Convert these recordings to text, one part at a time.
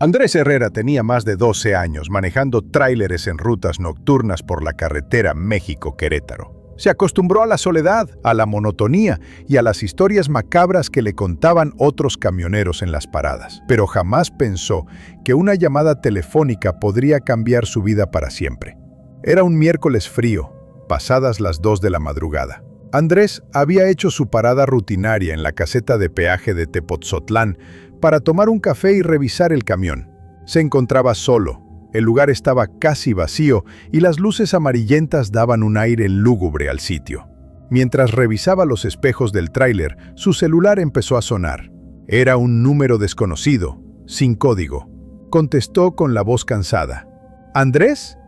Andrés Herrera tenía más de 12 años manejando tráileres en rutas nocturnas por la carretera México-Querétaro. Se acostumbró a la soledad, a la monotonía y a las historias macabras que le contaban otros camioneros en las paradas. Pero jamás pensó que una llamada telefónica podría cambiar su vida para siempre. Era un miércoles frío, pasadas las 2 de la madrugada. Andrés había hecho su parada rutinaria en la caseta de peaje de Tepotzotlán para tomar un café y revisar el camión. Se encontraba solo. El lugar estaba casi vacío y las luces amarillentas daban un aire lúgubre al sitio. Mientras revisaba los espejos del tráiler, su celular empezó a sonar. Era un número desconocido, sin código. Contestó con la voz cansada. ¿Andrés?,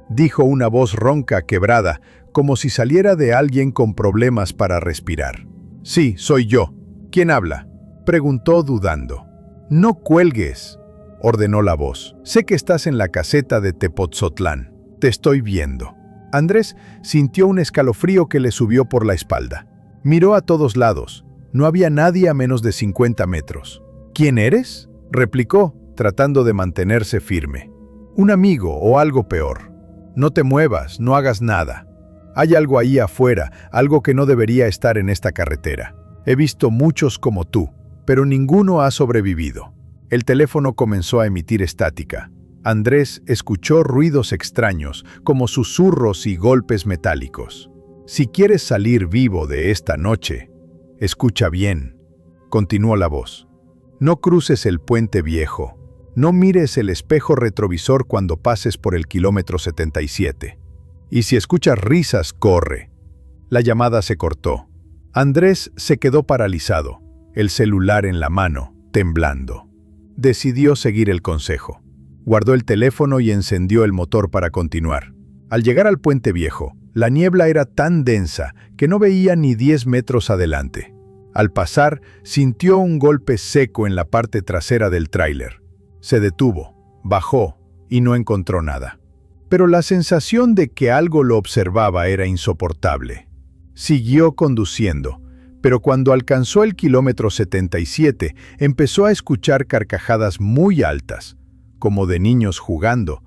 dijo una voz ronca, quebrada, como si saliera de alguien con problemas para respirar. Sí, soy yo. ¿Quién habla?, preguntó dudando. No cuelgues, ordenó la voz. Sé que estás en la caseta de Tepotzotlán. Te estoy viendo. Andrés sintió un escalofrío que le subió por la espalda. Miró a todos lados. No había nadie a menos de 50 metros. ¿Quién eres?, replicó, tratando de mantenerse firme. Un amigo o algo peor. No te muevas, no hagas nada. Hay algo ahí afuera, algo que no debería estar en esta carretera. He visto muchos como tú, pero ninguno ha sobrevivido. El teléfono comenzó a emitir estática. Andrés escuchó ruidos extraños, como susurros y golpes metálicos. Si quieres salir vivo de esta noche, escucha bien, continuó la voz. No cruces el puente viejo. No mires el espejo retrovisor cuando pases por el kilómetro 77. Y si escuchas risas, corre. La llamada se cortó. Andrés se quedó paralizado, el celular en la mano, temblando. Decidió seguir el consejo. Guardó el teléfono y encendió el motor para continuar. Al llegar al puente viejo, la niebla era tan densa que no veía ni 10 metros adelante. Al pasar, sintió un golpe seco en la parte trasera del tráiler. Se detuvo, bajó y no encontró nada. Pero la sensación de que algo lo observaba era insoportable. Siguió conduciendo, pero cuando alcanzó el kilómetro 77, empezó a escuchar carcajadas muy altas, como de niños jugando,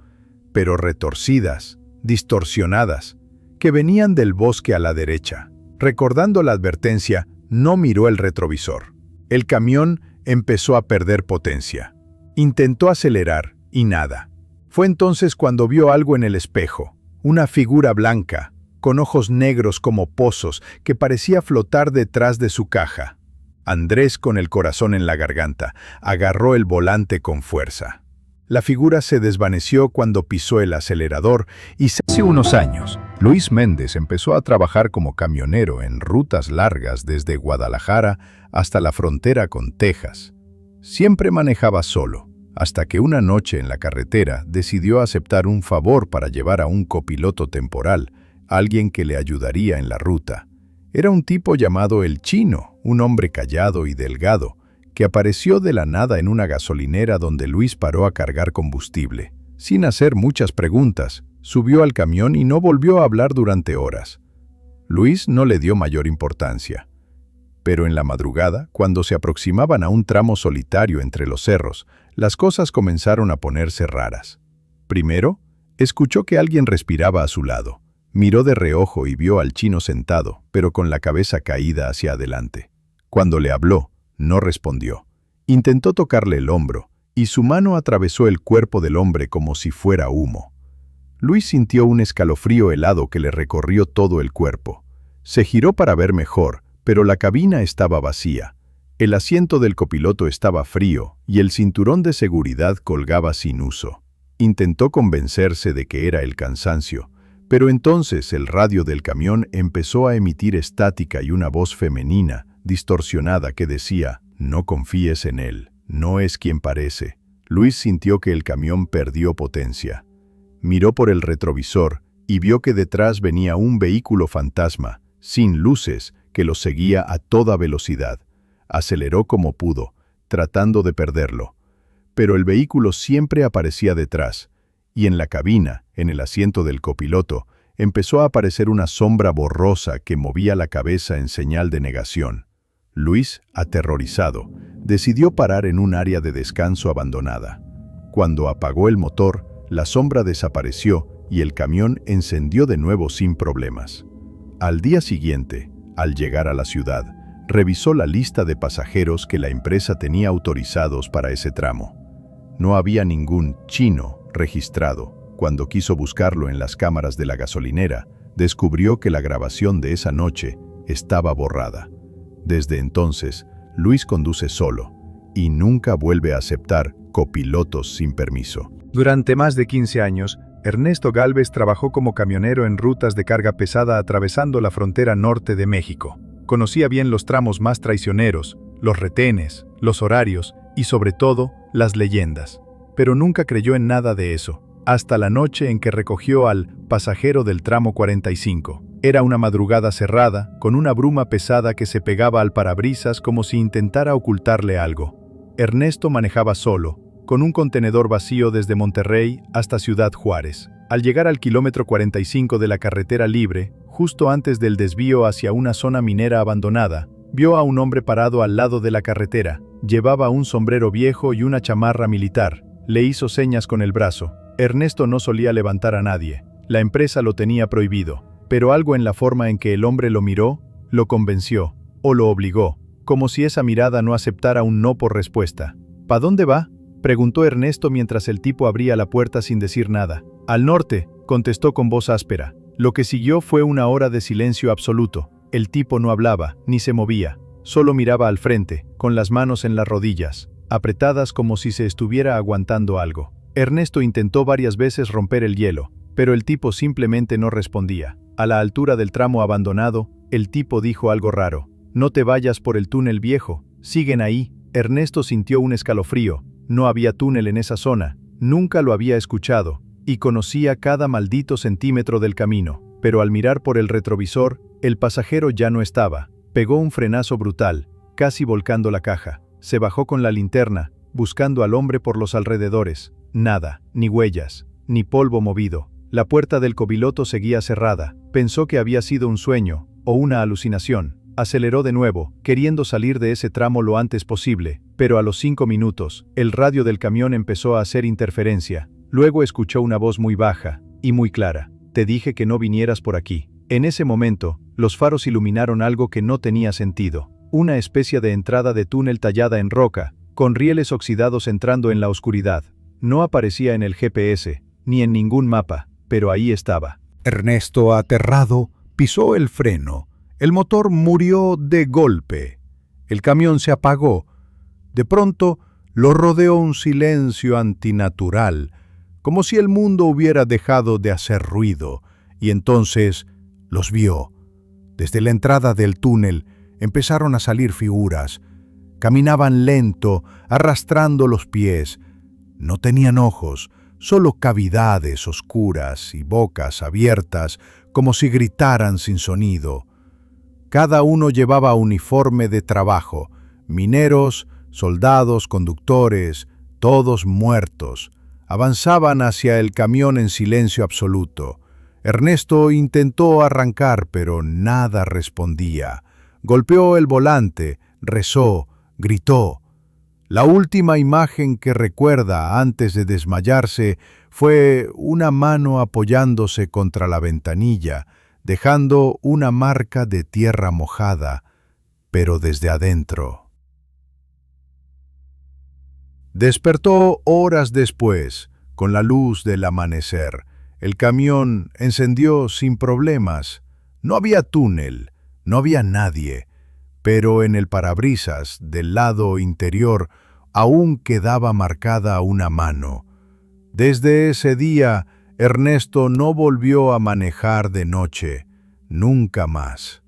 pero retorcidas, distorsionadas, que venían del bosque a la derecha. Recordando la advertencia, no miró el retrovisor. El camión empezó a perder potencia. Intentó acelerar y nada. Fue entonces cuando vio algo en el espejo, una figura blanca, con ojos negros como pozos, que parecía flotar detrás de su caja. Andrés, con el corazón en la garganta, agarró el volante con fuerza. La figura se desvaneció cuando pisó el acelerador y hace unos años, Luis Méndez empezó a trabajar como camionero en rutas largas desde Guadalajara hasta la frontera con Texas. Siempre manejaba solo, hasta que una noche en la carretera decidió aceptar un favor para llevar a un copiloto temporal, alguien que le ayudaría en la ruta. Era un tipo llamado El Chino, un hombre callado y delgado, que apareció de la nada en una gasolinera donde Luis paró a cargar combustible. Sin hacer muchas preguntas, subió al camión y no volvió a hablar durante horas. Luis no le dio mayor importancia. Pero en la madrugada, cuando se aproximaban a un tramo solitario entre los cerros, las cosas comenzaron a ponerse raras. Primero, escuchó que alguien respiraba a su lado. Miró de reojo y vio al Chino sentado, pero con la cabeza caída hacia adelante. Cuando le habló, no respondió. Intentó tocarle el hombro, y su mano atravesó el cuerpo del hombre como si fuera humo. Luis sintió un escalofrío helado que le recorrió todo el cuerpo. Se giró para ver mejor, pero la cabina estaba vacía. El asiento del copiloto estaba frío y el cinturón de seguridad colgaba sin uso. Intentó convencerse de que era el cansancio, pero entonces el radio del camión empezó a emitir estática y una voz femenina, distorsionada, que decía: «No confíes en él, no es quien parece». Luis sintió que el camión perdió potencia. Miró por el retrovisor y vio que detrás venía un vehículo fantasma, sin luces, que lo seguía a toda velocidad. Aceleró como pudo, tratando de perderlo. Pero el vehículo siempre aparecía detrás, y en la cabina, en el asiento del copiloto, empezó a aparecer una sombra borrosa que movía la cabeza en señal de negación. Luis, aterrorizado, decidió parar en un área de descanso abandonada. Cuando apagó el motor, la sombra desapareció y el camión encendió de nuevo sin problemas. Al día siguiente, al llegar a la ciudad, revisó la lista de pasajeros que la empresa tenía autorizados para ese tramo. No había ningún chino registrado. Cuando quiso buscarlo en las cámaras de la gasolinera, descubrió que la grabación de esa noche estaba borrada. Desde entonces, Luis conduce solo y nunca vuelve a aceptar copilotos sin permiso. Durante más de 15 años, Ernesto Gálvez trabajó como camionero en rutas de carga pesada atravesando la frontera norte de México. Conocía bien los tramos más traicioneros, los retenes, los horarios y, sobre todo, las leyendas. Pero nunca creyó en nada de eso, hasta la noche en que recogió al pasajero del tramo 45. Era una madrugada cerrada, con una bruma pesada que se pegaba al parabrisas como si intentara ocultarle algo. Ernesto manejaba solo, con un contenedor vacío desde Monterrey hasta Ciudad Juárez. Al llegar al kilómetro 45 de la carretera libre, justo antes del desvío hacia una zona minera abandonada, vio a un hombre parado al lado de la carretera. Llevaba un sombrero viejo y una chamarra militar. Le hizo señas con el brazo. Ernesto no solía levantar a nadie. La empresa lo tenía prohibido. Pero algo en la forma en que el hombre lo miró, lo convenció, o lo obligó, como si esa mirada no aceptara un no por respuesta. ¿Pa dónde va?, preguntó Ernesto mientras el tipo abría la puerta sin decir nada. Al norte, contestó con voz áspera. Lo que siguió fue una hora de silencio absoluto. El tipo no hablaba, ni se movía. Solo miraba al frente, con las manos en las rodillas, apretadas como si se estuviera aguantando algo. Ernesto intentó varias veces romper el hielo, pero el tipo simplemente no respondía. A la altura del tramo abandonado, el tipo dijo algo raro. No te vayas por el túnel viejo, siguen ahí. Ernesto sintió un escalofrío. No había túnel en esa zona, nunca lo había escuchado, y conocía cada maldito centímetro del camino. Pero al mirar por el retrovisor, el pasajero ya no estaba. Pegó un frenazo brutal, casi volcando la caja. Se bajó con la linterna, buscando al hombre por los alrededores. Nada, ni huellas, ni polvo movido. La puerta del copiloto seguía cerrada. Pensó que había sido un sueño, o una alucinación. Aceleró de nuevo, queriendo salir de ese tramo lo antes posible, pero a los 5 minutos, el radio del camión empezó a hacer interferencia. Luego escuchó una voz muy baja y muy clara. Te dije que no vinieras por aquí. En ese momento, los faros iluminaron algo que no tenía sentido. Una especie de entrada de túnel tallada en roca, con rieles oxidados entrando en la oscuridad. No aparecía en el GPS, ni en ningún mapa, pero ahí estaba. Ernesto, aterrado, pisó el freno. El motor murió de golpe. El camión se apagó. De pronto, lo rodeó un silencio antinatural, como si el mundo hubiera dejado de hacer ruido, y entonces los vio. Desde la entrada del túnel empezaron a salir figuras. Caminaban lento, arrastrando los pies. No tenían ojos, solo cavidades oscuras y bocas abiertas, como si gritaran sin sonido. Cada uno llevaba uniforme de trabajo, mineros, soldados, conductores, todos muertos. Avanzaban hacia el camión en silencio absoluto. Ernesto intentó arrancar, pero nada respondía. Golpeó el volante, rezó, gritó. La última imagen que recuerda antes de desmayarse fue una mano apoyándose contra la ventanilla, dejando una marca de tierra mojada, pero desde adentro. Despertó horas después, con la luz del amanecer. El camión encendió sin problemas. No había túnel, no había nadie, pero en el parabrisas del lado interior aún quedaba marcada una mano. Desde ese día, Ernesto no volvió a manejar de noche, nunca más.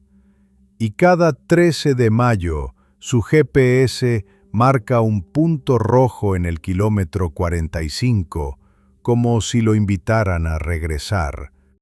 Y cada 13 de mayo, su GPS marca un punto rojo en el kilómetro 45, como si lo invitaran a regresar.